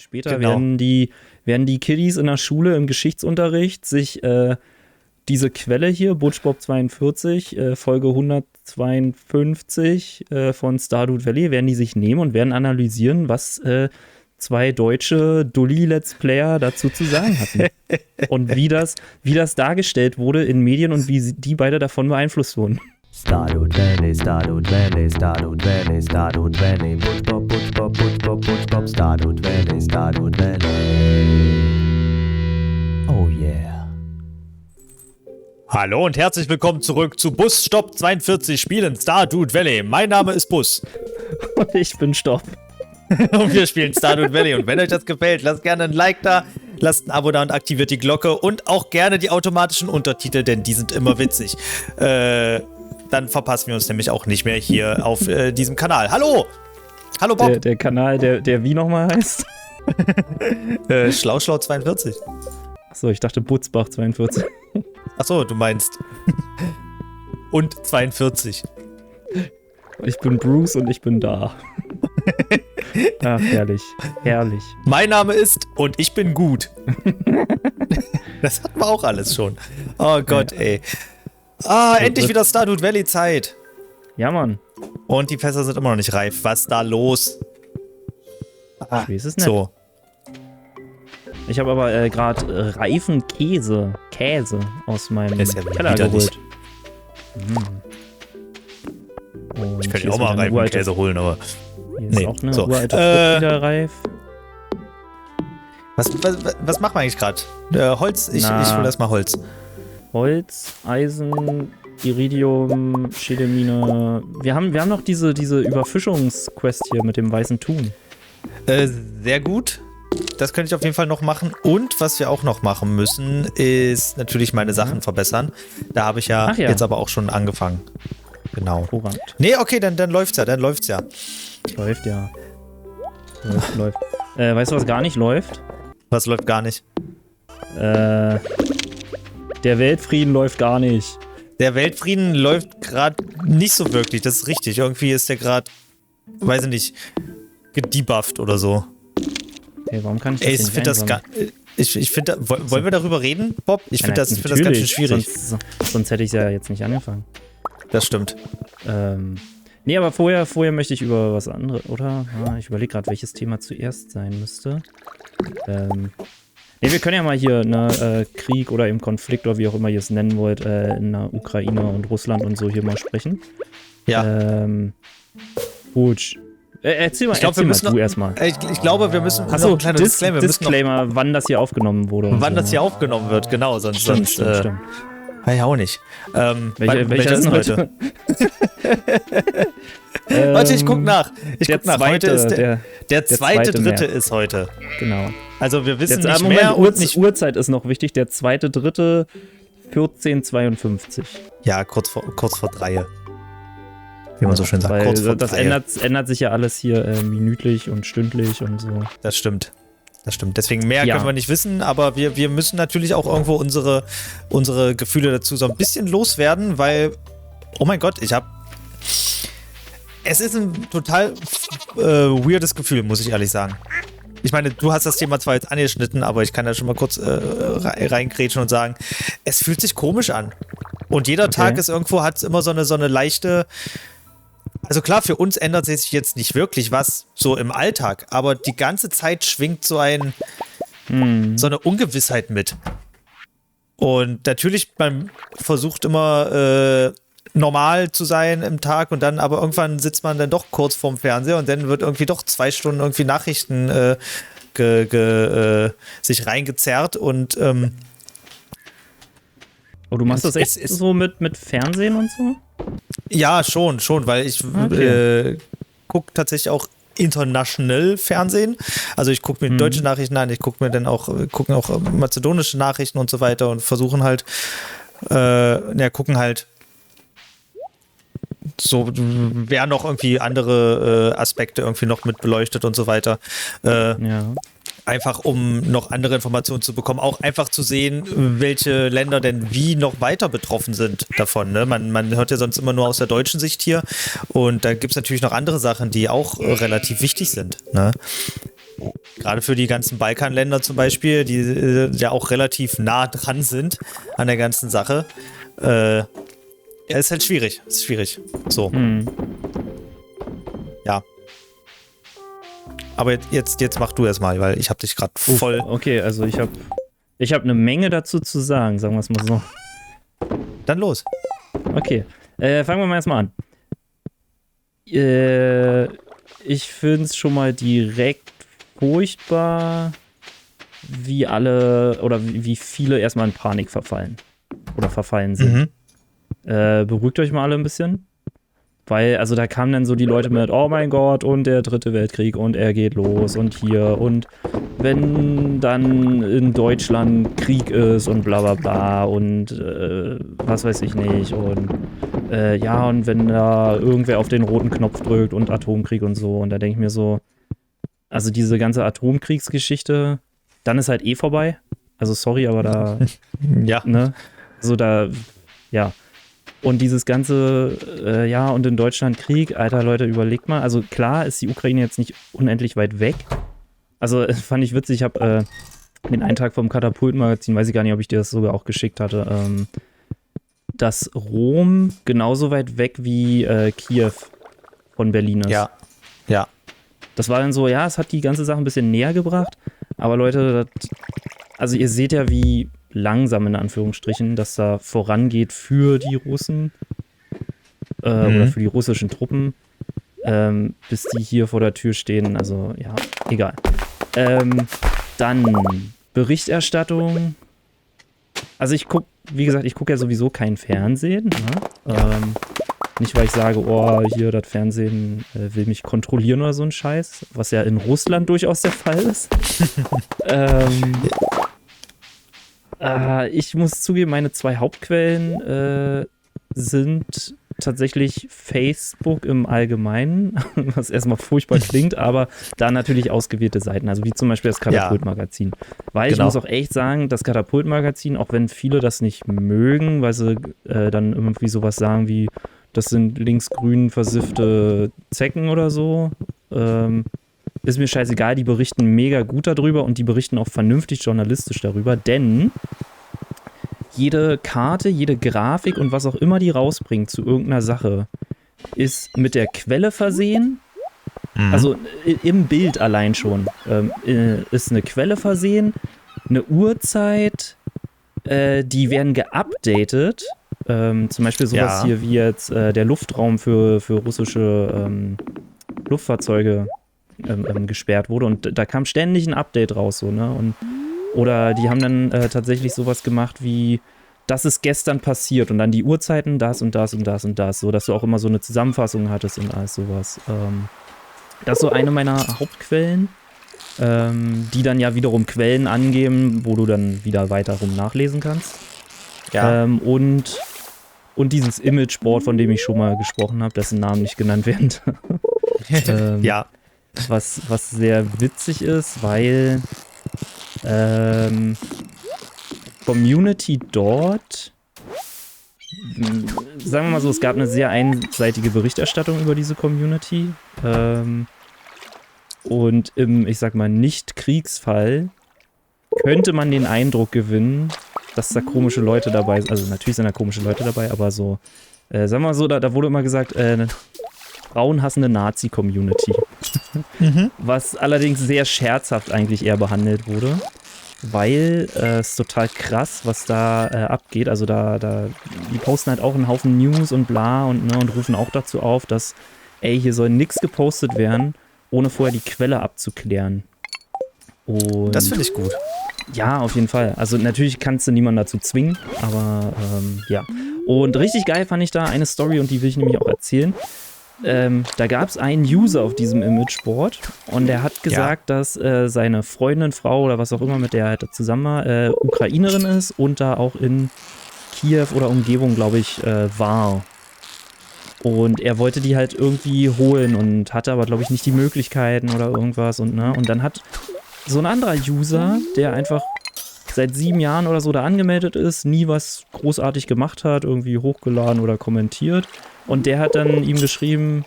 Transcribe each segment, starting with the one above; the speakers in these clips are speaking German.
Später werden die Kiddies in der Schule im Geschichtsunterricht sich diese Quelle hier, Butch Bob 42, Folge 152 von Stardew Valley, werden die sich nehmen und werden analysieren, was zwei deutsche Dulli-Let's Player dazu zu sagen hatten. Und wie das dargestellt wurde in Medien und wie die beide davon beeinflusst wurden. Stardew Valley, Stardew Valley, Stardew Valley, Stardew Valley, Butch Bob, Butch Bob, Butch Bob, Butch Bob, Stardew Valley, Stardew Valley. Oh yeah. Hallo und herzlich willkommen zurück zu Bus Stopp 42 Spielen Stardew Valley. Mein Name ist Bus. Und ich bin Stopp. Und wir spielen Stardew Valley. Und wenn euch das gefällt, lasst gerne ein Like da, lasst ein Abo da und aktiviert die Glocke und auch gerne die automatischen Untertitel, denn die sind immer witzig. Dann verpassen wir uns nämlich auch nicht mehr hier auf diesem Kanal. Hallo! Hallo Bob! Der Kanal, der wie nochmal heißt? Schlau 42. Achso, ich dachte Butzbach 42. Achso, du meinst. Und 42. Ich bin Bruce und ich bin da. Ach, herrlich. Herrlich. Mein Name ist und ich bin gut. Das hatten wir auch alles schon. Oh Gott, ey. Endlich wieder Stardew Valley Zeit. Ja, Mann. Und die Fässer sind immer noch nicht reif. Was ist da los? Ich weiß es nicht. So. Ich habe aber gerade reifen Käse aus meinem Keller geholt. Ich könnte auch mal reifen Käse holen, aber hier ist auch eine uralte Frucht wieder reif. Was machen wir eigentlich gerade? Holz? Ich hole erstmal Holz. Holz, Eisen, Iridium, Schädelmine. Wir haben noch diese Überfischungsquest hier mit dem weißen Thun. Sehr gut. Das könnte ich auf jeden Fall noch machen. Und was wir auch noch machen müssen, ist natürlich meine Sachen verbessern. Da habe ich jetzt aber auch schon angefangen. Genau. Vorrang. Nee, okay, dann läuft's ja. Läuft ja. Läuft. Weißt du, was gar nicht läuft? Was läuft gar nicht? Der Weltfrieden läuft gar nicht. Der Weltfrieden läuft gerade nicht so wirklich, das ist richtig. Irgendwie ist der gerade, weiß ich nicht, gedebufft oder so. Hey, warum kann ich das nicht ich finde, wollen wir darüber reden, Bob? Ich finde das ganz schön schwierig. Sonst hätte ich es ja jetzt nicht angefangen. Das stimmt. Nee, aber vorher möchte ich über was anderes, oder? Ja, ich überlege gerade, welches Thema zuerst sein müsste. Nee, wir können ja mal hier Krieg oder im Konflikt oder wie auch immer ihr es nennen wollt, in der Ukraine und Russland und so hier mal sprechen. Ja. Gut. Erzähl mal du erstmal. Ich glaube, wir müssen noch ein kleines Disclaimer, wann das hier aufgenommen wurde. Wann das hier aufgenommen wird, genau. Sonst stimmt. Weiß ich auch nicht. Welcher ist heute? Warte, ich guck nach. Heute ist der zweite, dritte ist heute. Genau. Also wir wissen jetzt, nicht mehr. Uhrzeit ist noch wichtig. Der 2.3. 14:52. Ja, kurz vor 3. Wie man so schön sagt. Weil kurz vor das 3. ändert sich ja alles hier minütlich und stündlich und so. Das stimmt. Deswegen mehr können wir nicht wissen, aber wir müssen natürlich auch irgendwo unsere Gefühle dazu so ein bisschen loswerden, weil, oh mein Gott, es ist ein total weirdes Gefühl, muss ich ehrlich sagen. Ich meine, du hast das Thema zwar jetzt angeschnitten, aber ich kann da schon mal kurz reingrätschen und sagen, es fühlt sich komisch an. Und jeder Tag ist irgendwo, hat immer so eine leichte. Also klar, für uns ändert sich jetzt nicht wirklich was so im Alltag, aber die ganze Zeit schwingt so eine Ungewissheit mit. Und natürlich, man versucht immer normal zu sein im Tag und dann, aber irgendwann sitzt man dann doch kurz vorm Fernseher und dann wird irgendwie doch 2 Stunden irgendwie Nachrichten sich reingezerrt und Oh, du machst das echt so mit Fernsehen und so? Ja, schon, weil ich gucke tatsächlich auch international Fernsehen. Also ich gucke mir deutsche Nachrichten an, ich gucke auch mazedonische Nachrichten und so weiter und versuchen halt, gucken halt so, wer noch irgendwie andere Aspekte irgendwie noch mit beleuchtet und so weiter. Einfach um noch andere Informationen zu bekommen, auch einfach zu sehen, welche Länder denn wie noch weiter betroffen sind davon. Ne? Man hört ja sonst immer nur aus der deutschen Sicht hier und da gibt es natürlich noch andere Sachen, die auch relativ wichtig sind. Ne? Gerade für die ganzen Balkanländer zum Beispiel, die ja auch relativ nah dran sind an der ganzen Sache. Ja, ist halt schwierig. Ist schwierig. So. Ja. Aber jetzt mach du erst mal, weil ich habe dich gerade voll. Okay, also ich hab eine Menge dazu zu sagen, sagen wir es mal so. Dann los. Okay, fangen wir mal erstmal an. Ich finde es schon mal direkt furchtbar, wie alle oder wie viele erstmal in Panik verfallen oder verfallen sind. Beruhigt euch mal alle ein bisschen. Weil, also da kamen dann so die Leute mit, oh mein Gott, und der 3. Weltkrieg und er geht los und hier und wenn dann in Deutschland Krieg ist und bla bla bla und was weiß ich nicht und ja, und wenn da irgendwer auf den roten Knopf drückt und Atomkrieg und so und da denke ich mir so, also diese ganze Atomkriegsgeschichte, dann ist halt eh vorbei. Also sorry, aber da, Ja. ne, so da, ja. Und dieses ganze, ja, und in Deutschland Krieg, Alter, Leute, überlegt mal. Also klar ist die Ukraine jetzt nicht unendlich weit weg. Also fand ich witzig, ich habe den Eintrag vom Katapult-Magazin, weiß ich gar nicht, ob ich dir das sogar auch geschickt hatte, dass Rom genauso weit weg wie Kiew von Berlin ist. Ja. Ja. Das war dann so, ja, es hat die ganze Sache ein bisschen näher gebracht. Aber Leute, also ihr seht ja, wie langsam in Anführungsstrichen, dass da vorangeht für die Russen oder für die russischen Truppen, bis die hier vor der Tür stehen. Also ja, egal. Dann Berichterstattung. Also wie gesagt, ich gucke ja sowieso kein Fernsehen. Ne? Ja. Nicht, weil ich sage, oh, hier, das Fernsehen will mich kontrollieren oder so ein Scheiß, was ja in Russland durchaus der Fall ist. Ich muss zugeben, meine 2 Hauptquellen sind tatsächlich Facebook im Allgemeinen, was erstmal furchtbar klingt, aber da natürlich ausgewählte Seiten, also wie zum Beispiel das Katapult-Magazin. Weil ich muss auch echt sagen, das Katapult-Magazin, auch wenn viele das nicht mögen, weil sie dann irgendwie sowas sagen wie, das sind linksgrün versiffte Zecken oder so, ist mir scheißegal, die berichten mega gut darüber und die berichten auch vernünftig journalistisch darüber, denn jede Karte, jede Grafik und was auch immer die rausbringt zu irgendeiner Sache, ist mit der Quelle versehen. Also im Bild allein schon ist eine Quelle versehen, eine Uhrzeit, die werden geupdatet. Zum Beispiel sowas hier wie jetzt der Luftraum für russische Luftfahrzeuge gesperrt wurde und da kam ständig ein Update raus, so, ne? Oder die haben dann tatsächlich sowas gemacht wie, das ist gestern passiert und dann die Uhrzeiten, das und das und das und das, so dass du auch immer so eine Zusammenfassung hattest und alles sowas. Das ist so eine meiner Hauptquellen, die dann ja wiederum Quellen angeben, wo du dann wieder weiter rum nachlesen kannst. Ja. Und dieses Imageboard, von dem ich schon mal gesprochen habe, dessen Namen nicht genannt werden. Ja. Was sehr witzig ist, weil Community dort, sagen wir mal so, es gab eine sehr einseitige Berichterstattung über diese Community. Und im, ich sag mal, Nicht-Kriegsfall könnte man den Eindruck gewinnen, dass da komische Leute dabei sind. Also natürlich sind da komische Leute dabei, aber so, sagen wir mal so, da wurde immer gesagt, eine frauenhassende Nazi-Community. Was allerdings sehr scherzhaft eigentlich eher behandelt wurde, weil es ist total krass, was da abgeht. Also die posten halt auch einen Haufen News und bla und rufen auch dazu auf, dass, hier soll nichts gepostet werden, ohne vorher die Quelle abzuklären. Und Das finde ich gut. ja, auf jeden Fall. Also natürlich kannst du niemanden dazu zwingen, aber ja. Und richtig geil fand ich da eine Story und die will ich nämlich auch erzählen. Da gab es einen User auf diesem Imageboard und der hat gesagt, dass seine Freundin, Frau oder was auch immer, mit der er halt zusammen war, Ukrainerin ist und da auch in Kiew oder Umgebung, glaube ich, war. Und er wollte die halt irgendwie holen und hatte aber, glaube ich, nicht die Möglichkeiten oder irgendwas. Und dann hat so ein anderer User, der einfach seit 7 Jahren oder so da angemeldet ist, nie was großartig gemacht hat, irgendwie hochgeladen oder kommentiert. Und der hat dann ihm geschrieben,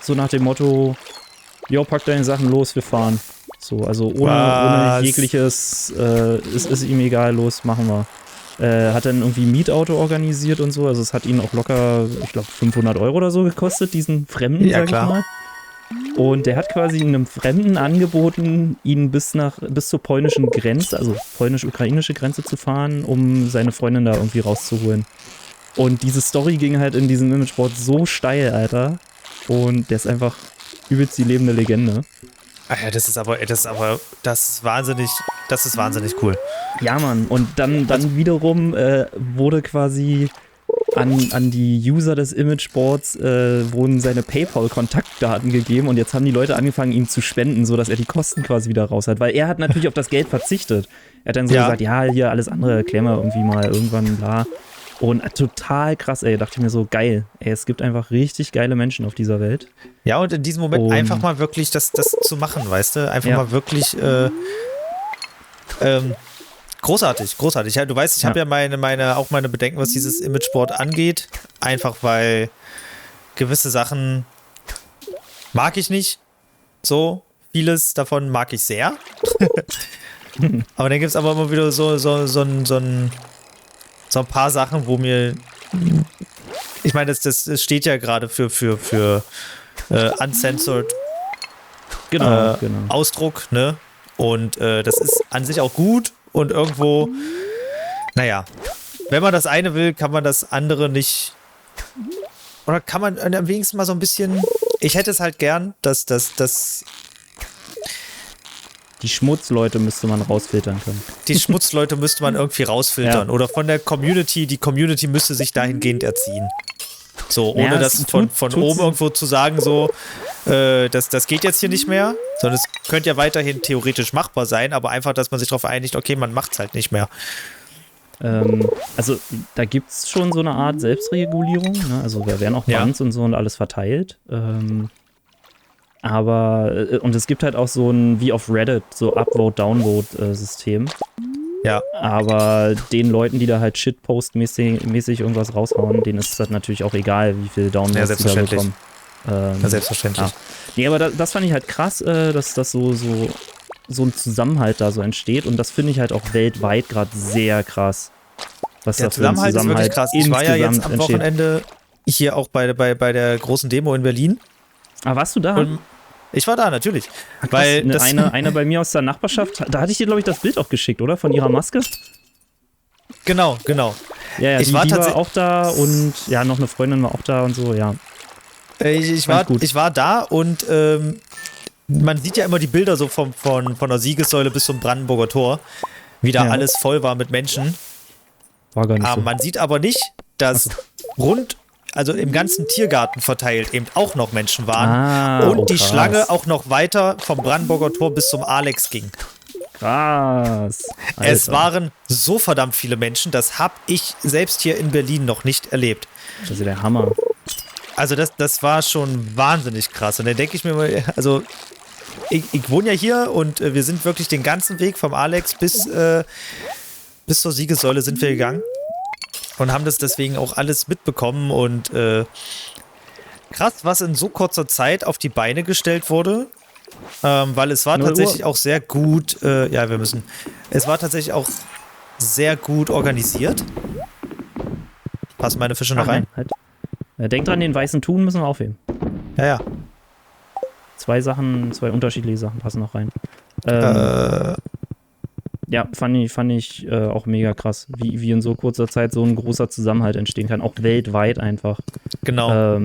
so nach dem Motto, jo, pack deine Sachen los, wir fahren. So, also ohne jegliches, ist ihm egal, los, machen wir. Hat dann irgendwie ein Mietauto organisiert und so, also es hat ihn auch locker, ich glaube 500 € oder so gekostet, diesen Fremden, Ja, sag klar. ich mal. Und der hat quasi einem Fremden angeboten, ihn bis zur polnischen Grenze, also polnisch-ukrainische Grenze zu fahren, um seine Freundin da irgendwie rauszuholen. Und diese Story ging halt in diesem Imageboard so steil, Alter. Und der ist einfach übelst die lebende Legende. Ach ja, das ist wahnsinnig cool. Ja, Mann. Und dann wiederum wurde quasi an die User des Imageboards wurden seine PayPal-Kontaktdaten gegeben und jetzt haben die Leute angefangen, ihm zu spenden, sodass er die Kosten quasi wieder raus hat. Weil er hat natürlich auf das Geld verzichtet. Er hat dann so gesagt, ja, hier alles andere erklären wir irgendwie mal irgendwann, bla. Und total krass, ey, dachte ich mir so, geil. Ey, es gibt einfach richtig geile Menschen auf dieser Welt. Ja, und in diesem Moment einfach mal wirklich das zu machen, weißt du? Einfach mal wirklich großartig. Ja, du weißt, ich habe ja meine Bedenken, was dieses Imageboard angeht. Einfach weil gewisse Sachen mag ich nicht. So, vieles davon mag ich sehr. Aber dann gibt es aber immer wieder so ein paar Sachen, wo mir, ich meine, das steht ja gerade für uncensored Genau. Ausdruck, ne? Und das ist an sich auch gut und irgendwo, naja, wenn man das eine will, kann man das andere nicht, oder kann man am wenigsten mal so ein bisschen, ich hätte es halt gern, dass die Schmutzleute müsste man rausfiltern können. die Schmutzleute müsste man irgendwie rausfiltern. Ja. Oder von der Community, die Community müsste sich dahingehend erziehen. So, ohne Ja, das es von tut's- oben irgendwo zu sagen, so, das geht jetzt hier nicht mehr, sondern es könnte ja weiterhin theoretisch machbar sein, aber einfach, dass man sich darauf einigt, okay, man macht es halt nicht mehr. Also da gibt es schon so eine Art Selbstregulierung, ne? Also da werden auch Ja. Bans und so und alles verteilt. Und es gibt halt auch so ein, wie auf Reddit, so Upvote-Downvote-System. Ja. Aber den Leuten, die da halt Shitpost-mäßig irgendwas raushauen, denen ist das natürlich auch egal, wie viel Downvotes Ja, die da selbstverständlich. bekommen. Ja, selbstverständlich. Ja. Nee, aber das fand ich halt krass, dass das so ein Zusammenhalt da so entsteht. Und das finde ich halt auch weltweit gerade sehr krass. Was Der da für ein Zusammenhalt ist wirklich krass. Ich war ja jetzt am insgesamt entsteht. Wochenende hier auch bei der großen Demo in Berlin. Ah, warst du da? Und ich war da, natürlich. Krass, Weil das, eine bei mir aus der Nachbarschaft, da hatte ich dir, glaube ich, das Bild auch geschickt, oder? Von ihrer Maske? genau. Ja, Ich die war war auch da und ja, noch eine Freundin war auch da und so, ja. Ich war da und man sieht ja immer die Bilder so von der Siegessäule bis zum Brandenburger Tor, wie da Ja. alles voll war mit Menschen. War gar nicht so. Man sieht aber nicht, dass also im ganzen Tiergarten verteilt eben auch noch Menschen waren und die krass. Schlange auch noch weiter vom Brandenburger Tor bis zum Alex ging. Krass. Alter. Es waren so verdammt viele Menschen, das habe ich selbst hier in Berlin noch nicht erlebt. Das ist ja der Hammer. Also das war schon wahnsinnig krass. Und dann denke ich mir mal, also ich wohne ja hier und wir sind wirklich den ganzen Weg vom Alex bis zur Siegessäule sind wir gegangen und haben das deswegen auch alles mitbekommen und krass, was in so kurzer Zeit auf die Beine gestellt wurde, weil es war 0 Uhr. tatsächlich auch sehr gut, es war tatsächlich auch sehr gut organisiert. Passen meine Fische noch rein? Halt. Denk dran, den weißen Thun müssen wir aufheben. Ja. 2 unterschiedliche Sachen passen noch rein. Ja, fand ich auch mega krass, wie in so kurzer Zeit so ein großer Zusammenhalt entstehen kann, auch weltweit einfach. Genau.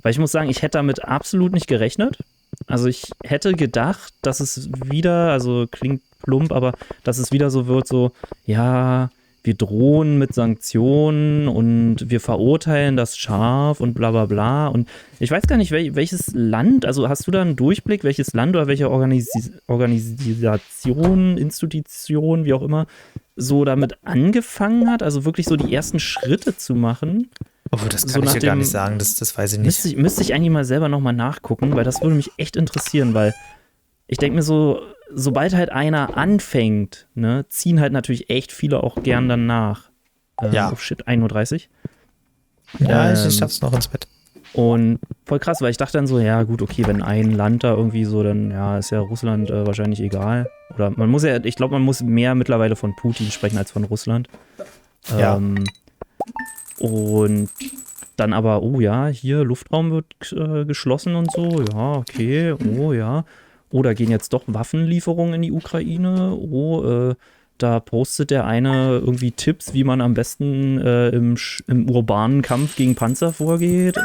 Weil ich muss sagen, ich hätte damit absolut nicht gerechnet. Also ich hätte gedacht, dass es wieder, also klingt plump, aber dass es wieder so wird, so, ja, wir drohen mit Sanktionen und wir verurteilen das scharf und bla bla bla. Und ich weiß gar nicht, welches Land, also hast du da einen Durchblick, welches Land oder welche Organisation, Institution, wie auch immer, so damit angefangen hat, also wirklich so die ersten Schritte zu machen? Oh, das so kann ich nach dir gar dem- nicht sagen, das weiß ich nicht. Müsste ich eigentlich mal selber nochmal nachgucken, weil das würde mich echt interessieren, weil ich denke mir so, sobald halt einer anfängt, ne, ziehen halt natürlich echt viele auch gern dann nach. Ja. Oh shit, 1:30 Uhr. Ja, ich schaff's noch ins Bett. Und voll krass, weil ich dachte dann so, ja gut, okay, wenn ein Land da irgendwie so, dann ja, ist ja Russland wahrscheinlich egal. Oder man muss ja, ich glaube, man muss mehr mittlerweile von Putin sprechen als von Russland. Ja. Und dann aber, oh ja, hier Luftraum wird geschlossen und so, ja, okay, oh ja. Oh, da gehen jetzt doch Waffenlieferungen in die Ukraine. Oh, da postet der eine irgendwie Tipps, wie man am besten im urbanen Kampf gegen Panzer vorgeht.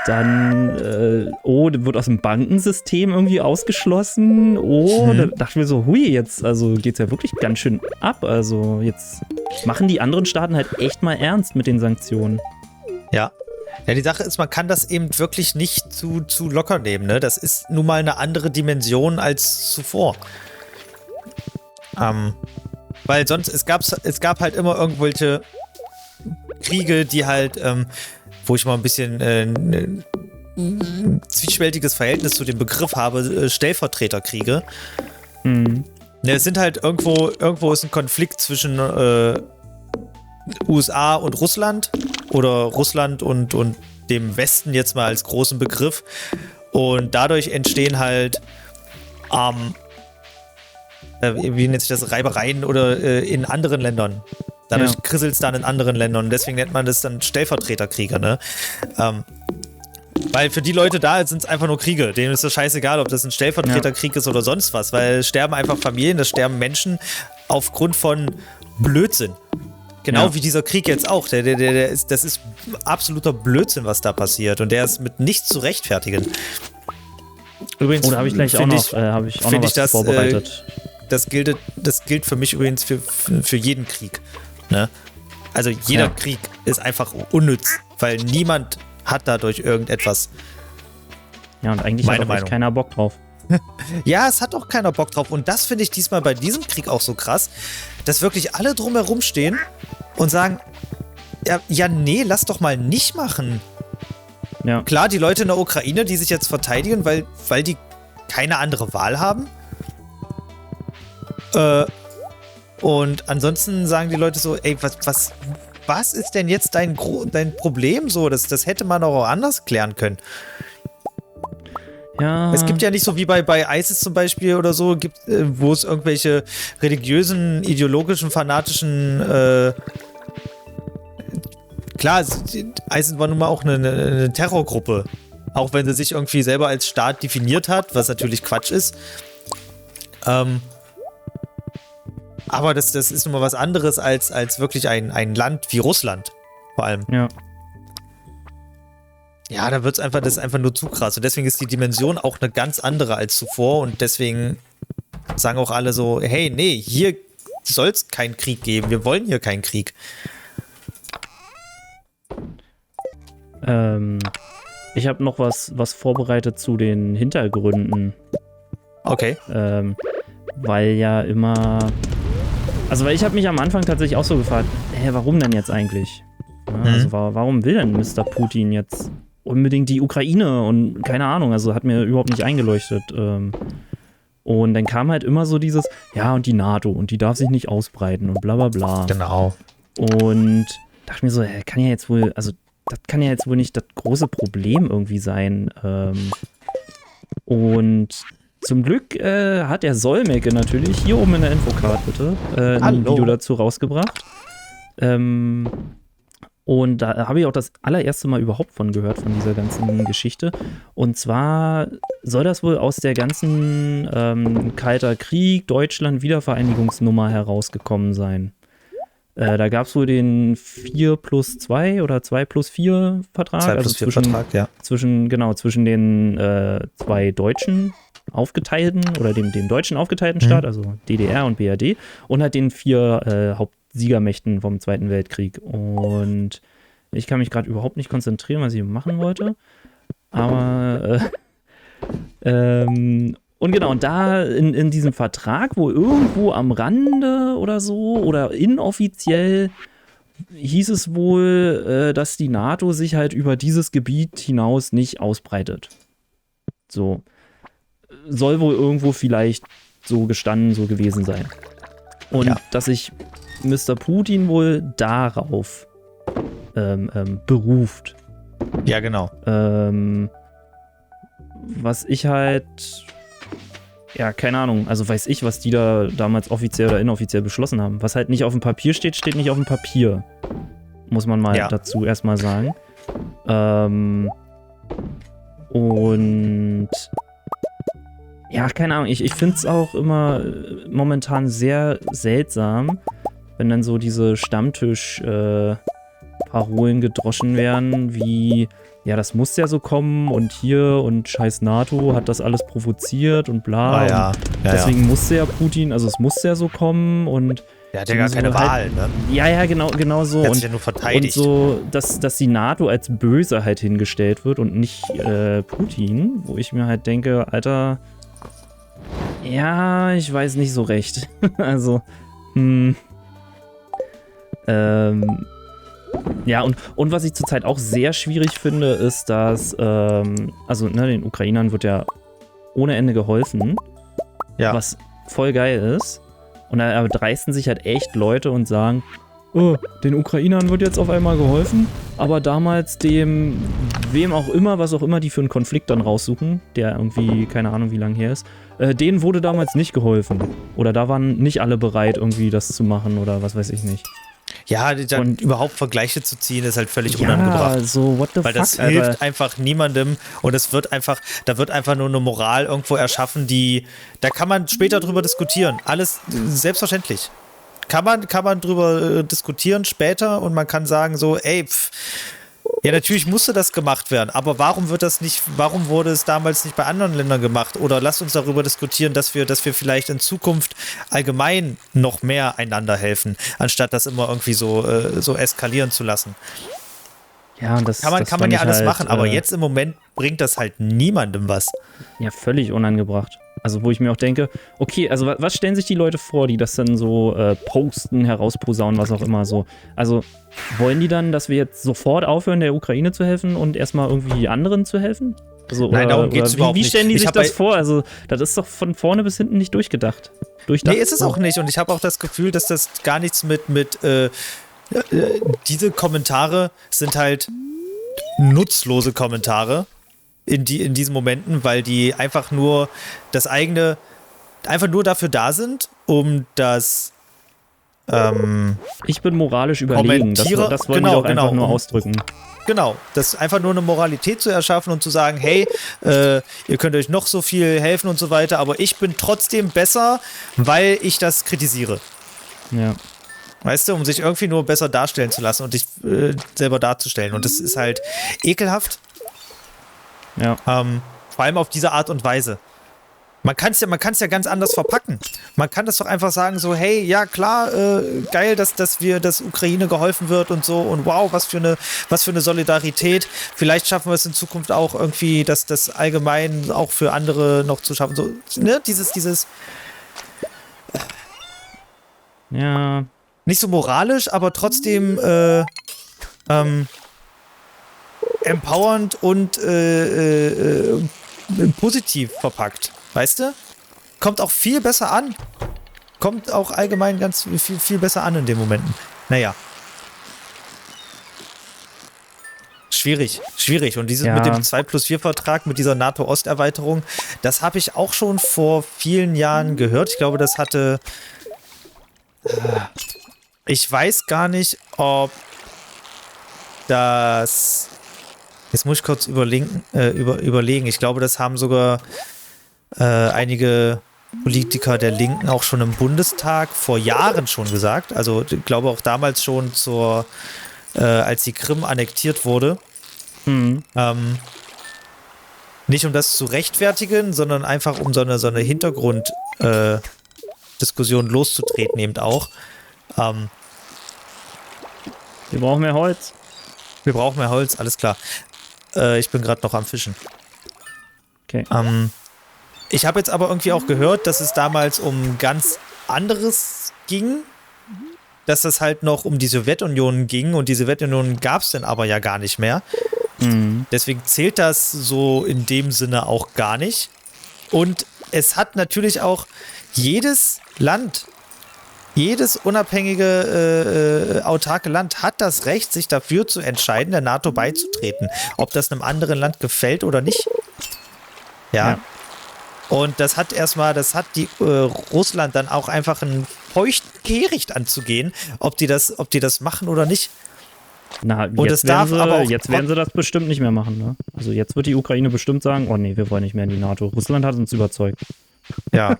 Dann, das wird aus dem Bankensystem irgendwie ausgeschlossen. Oh, da dachte ich mir so, hui, jetzt, also geht's ja wirklich ganz schön ab. Also jetzt machen die anderen Staaten halt echt mal ernst mit den Sanktionen. Ja. Ja, die Sache ist, man kann das eben wirklich nicht zu locker nehmen, ne? Das ist nun mal eine andere Dimension als zuvor. Weil sonst, es gab halt immer irgendwelche Kriege, die halt, wo ich mal ein bisschen zwiespältiges Verhältnis zu dem Begriff habe, Stellvertreterkriege. Mhm. Ja, es sind halt irgendwo ist ein Konflikt zwischen USA und Russland oder Russland und dem Westen jetzt mal als großen Begriff. Und dadurch entstehen halt wie nennt sich das, Reibereien oder in anderen Ländern. Dadurch krisselt es dann in anderen Ländern und deswegen nennt man das dann Stellvertreterkriege, ne? Weil für die Leute da sind es einfach nur Kriege. Denen ist es scheißegal, ob das ein Stellvertreterkrieg ist oder sonst was, weil es sterben einfach Familien, es sterben Menschen aufgrund von Blödsinn. Genau wie dieser Krieg jetzt auch. Das ist absoluter Blödsinn, was da passiert und der ist mit nichts zu rechtfertigen. Übrigens, da habe ich gleich auch noch was vorbereitet. Das gilt für mich übrigens für jeden Krieg. Ne? Also jeder Krieg ist einfach unnütz, weil niemand hat dadurch irgendetwas. Ja, und eigentlich hat auch keiner Bock drauf. Ja, es hat auch keiner Bock drauf. Und das finde ich diesmal bei diesem Krieg auch so krass, dass wirklich alle drumherum stehen und sagen, nee, lass doch mal nicht machen. Ja. Klar, die Leute in der Ukraine, die sich jetzt verteidigen, weil die keine andere Wahl haben. Und ansonsten sagen die Leute so, ey, was ist denn jetzt dein Problem so? Das hätte man auch anders klären können. Ja. Es gibt ja nicht so wie bei ISIS zum Beispiel oder so, wo es irgendwelche religiösen, ideologischen, fanatischen klar, ISIS war nun mal auch eine Terrorgruppe. Auch wenn sie sich irgendwie selber als Staat definiert hat, was natürlich Quatsch ist. Aber das ist nun mal was anderes als wirklich ein Land wie Russland, vor allem. Ja. Ja, da das ist einfach nur zu krass. Und deswegen ist die Dimension auch eine ganz andere als zuvor. Und deswegen sagen auch alle so, hey, nee, hier soll es keinen Krieg geben. Wir wollen hier keinen Krieg. Ich habe noch was vorbereitet zu den Hintergründen. Okay. Weil ja immer... Also, weil ich habe mich am Anfang tatsächlich auch so gefragt, warum denn jetzt eigentlich? Ja, also, warum will denn Mr. Putin jetzt unbedingt die Ukraine? Und keine Ahnung, also hat mir überhaupt nicht eingeleuchtet. Und dann kam halt immer so dieses, ja, und die NATO, und die darf sich nicht ausbreiten und bla bla bla. Genau. Und dachte mir so, das kann ja jetzt wohl nicht das große Problem irgendwie sein. Und zum Glück hat der Solmecke natürlich hier oben in der Infocard bitte ein Video dazu rausgebracht. Und da habe ich auch das allererste Mal überhaupt von gehört, von dieser ganzen Geschichte. Und zwar soll das wohl aus der ganzen Kalter Krieg, Deutschland, Wiedervereinigungsnummer herausgekommen sein. Da gab es wohl den 4+2 oder 2+4 Vertrag. 2+4 Vertrag, ja. Zwischen den zwei deutschen aufgeteilten oder dem deutschen aufgeteilten Staat, also DDR und BRD, und halt den 4 Hauptsiegermächten vom Zweiten Weltkrieg. Und ich kann mich gerade überhaupt nicht konzentrieren, was ich machen wollte. Aber und genau, und da in diesem Vertrag, wo irgendwo am Rande oder so oder inoffiziell hieß es wohl, dass die NATO sich halt über dieses Gebiet hinaus nicht ausbreitet. So. Soll wohl irgendwo vielleicht so gestanden, so gewesen sein. Und dass sich Mr. Putin wohl darauf beruft. Ja, genau. Was ich halt, ja, keine Ahnung, also weiß ich, was die da damals offiziell oder inoffiziell beschlossen haben. Was halt nicht auf dem Papier steht, steht nicht auf dem Papier. Muss man mal dazu erstmal sagen. Und ja, keine Ahnung, ich finde es auch immer momentan sehr seltsam, wenn dann so diese Stammtisch-Parolen gedroschen werden, wie, ja, das muss ja so kommen und hier und scheiß NATO hat das alles provoziert und bla. Ja, deswegen musste ja Putin, also es musste ja so kommen und der hat ja gar keine Wahl, ne? Ja, genau so. Der hat sich ja nur verteidigt. Und so, dass die NATO als böse halt hingestellt wird und nicht Putin, wo ich mir halt denke, Alter, ja, ich weiß nicht so recht. Also, ja, und was ich zurzeit auch sehr schwierig finde, ist, dass, also, ne, den Ukrainern wird ja ohne Ende geholfen, was voll geil ist. Und da dreisten sich halt echt Leute und sagen, oh, den Ukrainern wird jetzt auf einmal geholfen, aber damals dem, wem auch immer, was auch immer die für einen Konflikt dann raussuchen, der irgendwie, keine Ahnung wie lang her ist, denen wurde damals nicht geholfen. Oder da waren nicht alle bereit, irgendwie das zu machen oder was weiß ich nicht. Ja, dann überhaupt Vergleiche zu ziehen, ist halt völlig unangebracht. Ja, so, what the fuck, weil das hilft einfach niemandem und es wird einfach, da wird einfach nur eine Moral irgendwo erschaffen, da kann man später drüber diskutieren. Alles selbstverständlich. Kann man drüber diskutieren später und man kann sagen so, ey, ja, natürlich musste das gemacht werden, aber warum wurde es damals nicht bei anderen Ländern gemacht? Oder lasst uns darüber diskutieren, dass wir vielleicht in Zukunft allgemein noch mehr einander helfen, anstatt das immer irgendwie so eskalieren zu lassen. Ja, und das kann man ja alles machen, aber jetzt im Moment bringt das halt niemandem was. Ja, völlig unangebracht. Also wo ich mir auch denke, okay, also was stellen sich die Leute vor, die das dann so posten, herausposaunen, was auch immer so. Also wollen die dann, dass wir jetzt sofort aufhören, der Ukraine zu helfen und erstmal irgendwie anderen zu helfen? Also, nein, darum geht es überhaupt nicht. Wie stellen die sich das vor? Also das ist doch von vorne bis hinten nicht durchgedacht. Nee, ist es auch nicht. Und ich habe auch das Gefühl, dass das gar nichts mit diese Kommentare sind halt nutzlose Kommentare. In diesen Momenten, weil die einfach nur einfach nur dafür da sind, um das ich bin moralisch überlegen, das wollen die doch einfach nur ausdrücken. Genau, das ist einfach nur eine Moralität zu erschaffen und zu sagen, hey, ihr könnt euch noch so viel helfen und so weiter, aber ich bin trotzdem besser, weil ich das kritisiere. Ja. Weißt du, um sich irgendwie nur besser darstellen zu lassen und dich selber darzustellen. Und das ist halt ekelhaft. Ja. Vor allem auf diese Art und Weise. Man kann es ja ganz anders verpacken. Man kann das doch einfach sagen, so, hey, ja klar, geil, dass Ukraine geholfen wird und so und wow, was für eine Solidarität. Vielleicht schaffen wir es in Zukunft auch irgendwie, das allgemein auch für andere noch zu schaffen. So, ne, dieses ja. Nicht so moralisch, aber trotzdem empowernd und positiv verpackt. Weißt du? Kommt auch viel besser an. Kommt auch allgemein ganz viel besser an in den Momenten. Naja. Schwierig. Und dieses mit dem 2+4-Vertrag, mit dieser NATO-Osterweiterung, das habe ich auch schon vor vielen Jahren gehört. Ich glaube, das hatte ich weiß gar nicht, ob das. Jetzt muss ich kurz überlegen. Ich glaube, das haben sogar einige Politiker der Linken auch schon im Bundestag vor Jahren schon gesagt. Also ich glaube auch damals schon als die Krim annektiert wurde. Nicht um das zu rechtfertigen, sondern einfach um so eine Hintergrunddiskussion loszutreten eben auch. Wir brauchen mehr Holz. Wir brauchen mehr Holz, alles klar. Ich bin gerade noch am Fischen. Okay. Ich habe jetzt aber irgendwie auch gehört, dass es damals um ganz anderes ging. Dass es halt noch um die Sowjetunion ging und die Sowjetunion gab es dann aber ja gar nicht mehr. Deswegen zählt das so in dem Sinne auch gar nicht. Und es hat natürlich auch jedes Land jedes unabhängige, autarke Land hat das Recht, sich dafür zu entscheiden, der NATO beizutreten. Ob das einem anderen Land gefällt oder nicht. Ja. Und das hat die Russland dann auch einfach ein feuchten Kehricht anzugehen, ob die das machen oder nicht. Na, Und es darf aber auch jetzt werden sie das bestimmt nicht mehr machen. Ne? Also jetzt wird die Ukraine bestimmt sagen, oh nee, wir wollen nicht mehr in die NATO. Russland hat uns überzeugt. Ja.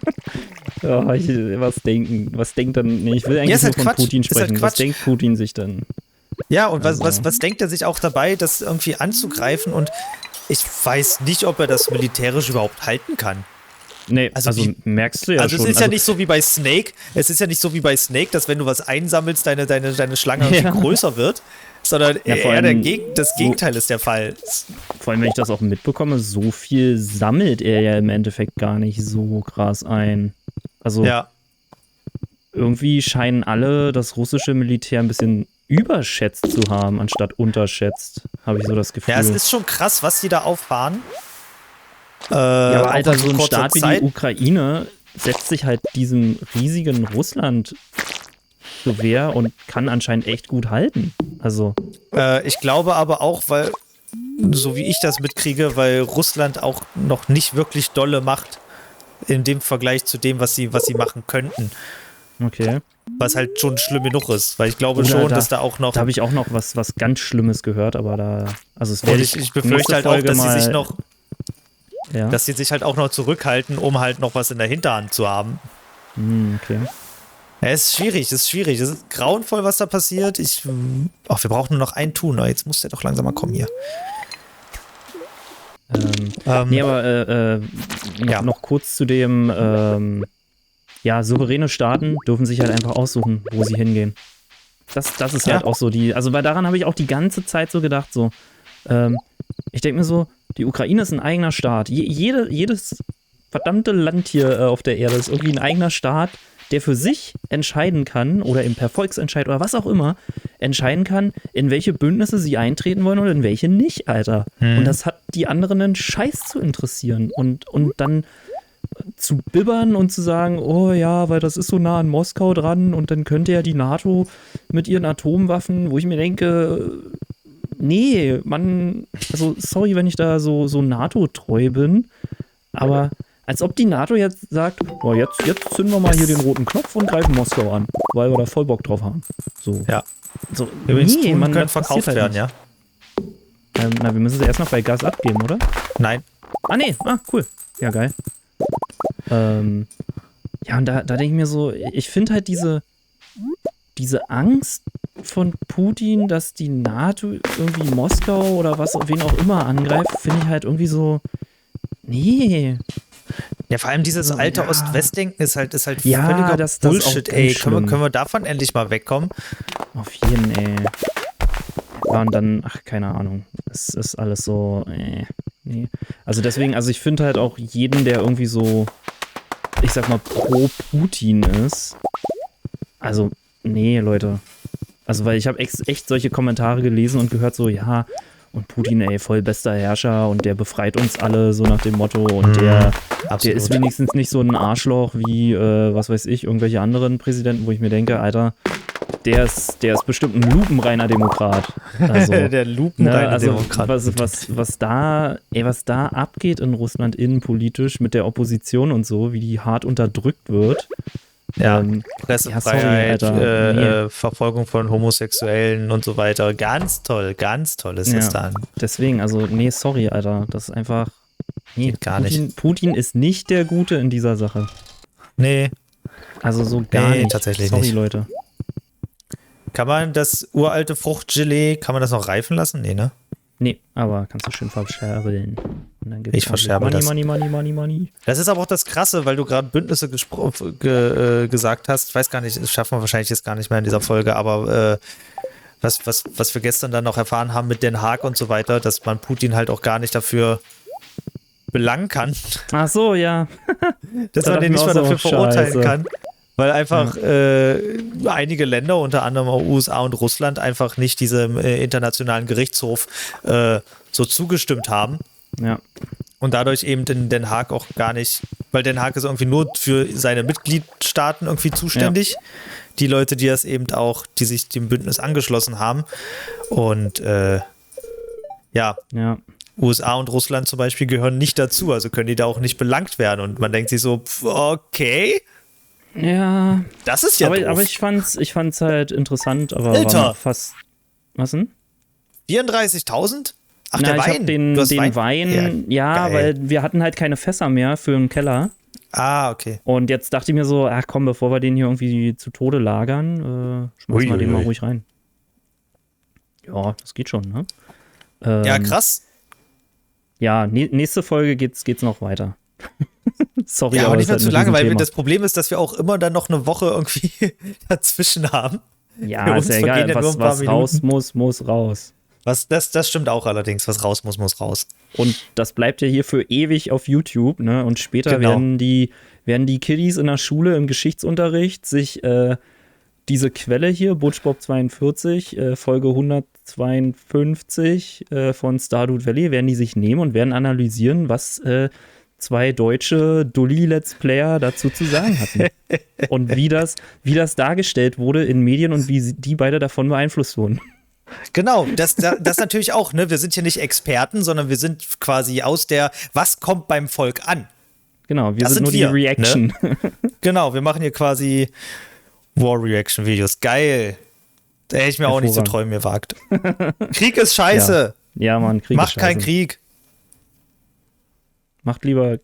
Ja, was denkt dann, nee, ich will eigentlich nur von Quatsch. Putin Ist halt sprechen. Was Quatsch. denkt Putin sich dann? Ja, und was denkt er sich auch dabei, das irgendwie anzugreifen? Und ich weiß nicht, ob er das militärisch überhaupt halten kann. Nee, also merkst du ja also schon. Es ist ja nicht so wie bei Snake. Es ist ja nicht so wie bei Snake, dass wenn du was einsammelst, deine Schlange irgendwie größer wird. Sondern eher das Gegenteil ist der Fall. Vor allem, wenn ich das auch mitbekomme, so viel sammelt er ja im Endeffekt gar nicht so krass ein. Also irgendwie scheinen alle das russische Militär ein bisschen überschätzt zu haben, anstatt unterschätzt, habe ich so das Gefühl. Ja, es ist schon krass, was die da auffahren. Ja, aber Alter, so ein Staat wie die Ukraine setzt sich halt diesem riesigen Russland zur Wehr und kann anscheinend echt gut halten. Also. Ich glaube aber auch, weil, so wie ich das mitkriege, weil Russland auch noch nicht wirklich dolle macht in dem Vergleich zu dem, was sie machen könnten. Okay. Was halt schon schlimm genug ist, weil ich glaube schon, dass da auch noch. Da habe ich auch noch was ganz Schlimmes gehört, aber da. Also es werde ich befürchte halt auch, dass sie sich halt auch noch zurückhalten, um halt noch was in der Hinterhand zu haben. Okay. Ja, es ist schwierig. Es ist grauenvoll, was da passiert. Wir brauchen nur noch einen Tun. Jetzt muss der doch langsam mal kommen hier. Nee, aber noch kurz zu dem, souveräne Staaten dürfen sich halt einfach aussuchen, wo sie hingehen. Das ist halt auch so weil daran habe ich auch die ganze Zeit so gedacht, so, ich denke mir so, die Ukraine ist ein eigener Staat. Jedes verdammte Land hier auf der Erde ist irgendwie ein eigener Staat, der für sich entscheiden kann oder per Volksentscheid oder was auch immer entscheiden kann, in welche Bündnisse sie eintreten wollen oder in welche nicht, Alter. Und das hat die anderen einen Scheiß zu interessieren. Und dann zu bibbern und zu sagen, oh ja, weil das ist so nah an Moskau dran und dann könnte ja die NATO mit ihren Atomwaffen, wo ich mir denke, nee, also sorry, wenn ich da so NATO-treu bin, aber als ob die NATO jetzt sagt, oh, jetzt zünden wir mal hier den roten Knopf und greifen Moskau an, weil wir da voll Bock drauf haben. So. Ja. So, Übrigens, man können verkauft werden, ja? Wir müssen sie erst noch bei Gas abgeben, oder? Nein. Cool. Ja, geil. Und da denke ich mir so, ich finde halt diese Angst von Putin, dass die NATO irgendwie Moskau oder wen auch immer angreift, finde ich halt irgendwie so, nee. Ja, vor allem dieses alte Ost-West-Denken ist halt ja, völliger Bullshit, ey. Können wir davon endlich mal wegkommen? Auf jeden, ey. Ja, und dann, keine Ahnung. Es ist alles so, nee. Also deswegen, ich finde halt auch jeden, der irgendwie so, ich sag mal, pro Putin ist, also, nee, Leute. Also, weil ich habe echt solche Kommentare gelesen und gehört so, ja, und Putin, ey, voll bester Herrscher und der befreit uns alle, so nach dem Motto. Und der ist wenigstens nicht so ein Arschloch wie, was weiß ich, irgendwelche anderen Präsidenten, wo ich mir denke, Alter, der ist bestimmt ein lupenreiner Demokrat. Also, der lupenreine Demokrat. Was da abgeht in Russland innenpolitisch mit der Opposition und so, wie die hart unterdrückt wird. Ja, Pressefreiheit, Verfolgung von Homosexuellen und so weiter. Ganz toll ist das dann. Deswegen, sorry, Alter. Das ist einfach. Geht gar nicht. Putin ist nicht der Gute in dieser Sache. Nee. Also so gar nicht. Tatsächlich sorry, nicht. Leute. Kann man das uralte Fruchtgelee, noch reifen lassen? Nee, ne? Nee, aber kannst du schön verscherbeln. Ich verscherbe das. Money. Das ist aber auch das Krasse, weil du gerade Bündnisse gesagt hast. Ich weiß gar nicht, das schaffen wir wahrscheinlich jetzt gar nicht mehr in dieser Folge, aber was wir gestern dann noch erfahren haben mit Den Haag und so weiter, dass man Putin halt auch gar nicht dafür belangen kann. Ach so, ja. Dass man den nicht mal dafür verurteilen kann. Weil einfach einige Länder, unter anderem auch USA und Russland, einfach nicht diesem internationalen Gerichtshof so zugestimmt haben. Ja. Und dadurch eben in Den Haag auch gar nicht weil Den Haag ist irgendwie nur für seine Mitgliedstaaten irgendwie zuständig. Die Leute, die das eben auch, die sich dem Bündnis angeschlossen haben. Und Ja. USA und Russland zum Beispiel gehören nicht dazu, also können die da auch nicht belangt werden. Und man denkt sich so, okay, Ja. das ist ja doof. Aber ich fand's halt interessant, aber Alter. war noch fast. Was denn? 34.000? Ach, Na, der ich Wein. hab den Du hast Wein, ja, geil. weil wir hatten halt keine Fässer mehr für den Keller. Ah, okay. Und jetzt dachte ich mir so, ach komm, bevor wir den hier irgendwie zu Tode lagern, schmeißen wir den mal ruhig rein. Ja, das geht schon, ne? Ja, krass. Ja, nächste Folge geht's noch weiter. Sorry, Ja, aber nicht es mehr ist zu halt ein lange, weil Riesenthema. das Problem ist, dass wir auch immer dann noch eine Woche irgendwie dazwischen haben. Ja, Für ist uns ja vergehen egal, ja nur ein was paar raus Minuten. muss raus. Das stimmt auch allerdings. Was raus muss, muss raus. Und das bleibt ja hier für ewig auf YouTube, ne? Und später Genau. werden die Kiddies in der Schule im Geschichtsunterricht sich diese Quelle hier, Butchbob 42, Folge 152 von Stardew Valley, werden die sich nehmen und werden analysieren, was zwei deutsche Dulli-Let's Player dazu zu sagen hatten. Und wie das dargestellt wurde in Medien und wie die beide davon beeinflusst wurden. Genau, das natürlich auch, ne? Wir sind hier nicht Experten, sondern wir sind quasi aus der, was kommt beim Volk an? Genau, wir Das sind nur sind wir, die Reaction. Genau, wir machen hier quasi War-Reaction-Videos. Geil. Da hätte ich mir auch nicht zu träumen gewagt. Krieg ist scheiße. Ja, Mann, Krieg Macht ist keinen scheiße. Krieg. Macht lieber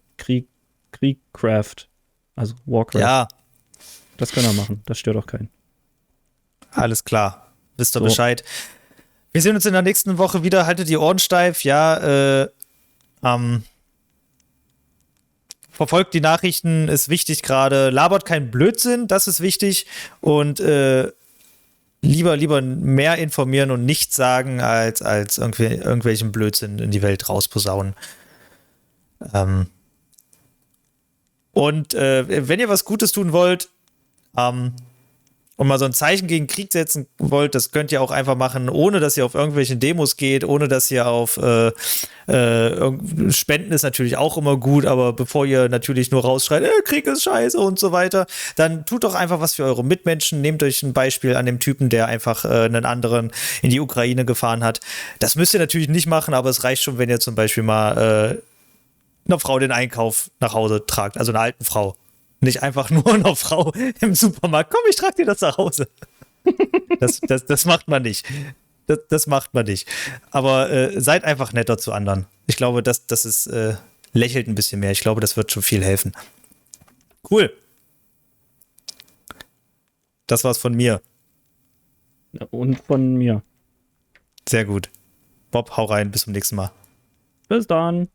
Kriegcraft. Also Warcraft. Ja, Das können wir machen. Das stört auch keinen. alles klar. Wisst ihr So. Bescheid. Wir sehen uns in der nächsten Woche wieder. Haltet die Ohren steif. Ja, verfolgt die Nachrichten, ist wichtig gerade. Labert keinen Blödsinn, das ist wichtig. Und lieber mehr informieren und nichts sagen, als irgendwelchen Blödsinn in die Welt rausposaunen. Und wenn ihr was Gutes tun wollt, und mal so ein Zeichen gegen Krieg setzen wollt, das könnt ihr auch einfach machen, ohne dass ihr auf irgendwelchen Demos geht, ohne dass ihr auf Spenden ist natürlich auch immer gut, aber bevor ihr natürlich nur rausschreit, Krieg ist scheiße und so weiter, dann tut doch einfach was für eure Mitmenschen. Nehmt euch ein Beispiel an dem Typen, der einfach einen anderen in die Ukraine gefahren hat. Das müsst ihr natürlich nicht machen, aber es reicht schon, wenn ihr zum Beispiel mal einer Frau den Einkauf nach Hause tragt, also einer alten Frau. Nicht einfach nur einer Frau im Supermarkt. Komm, ich trage dir das nach Hause. Das macht man nicht. Das macht man nicht. Aber seid einfach netter zu anderen. Ich glaube, das ist, lächelt ein bisschen mehr. Ich glaube, das wird schon viel helfen. Cool. Das war's von mir. Und von mir. Sehr gut. Bob, hau rein. Bis zum nächsten Mal. Bis dann.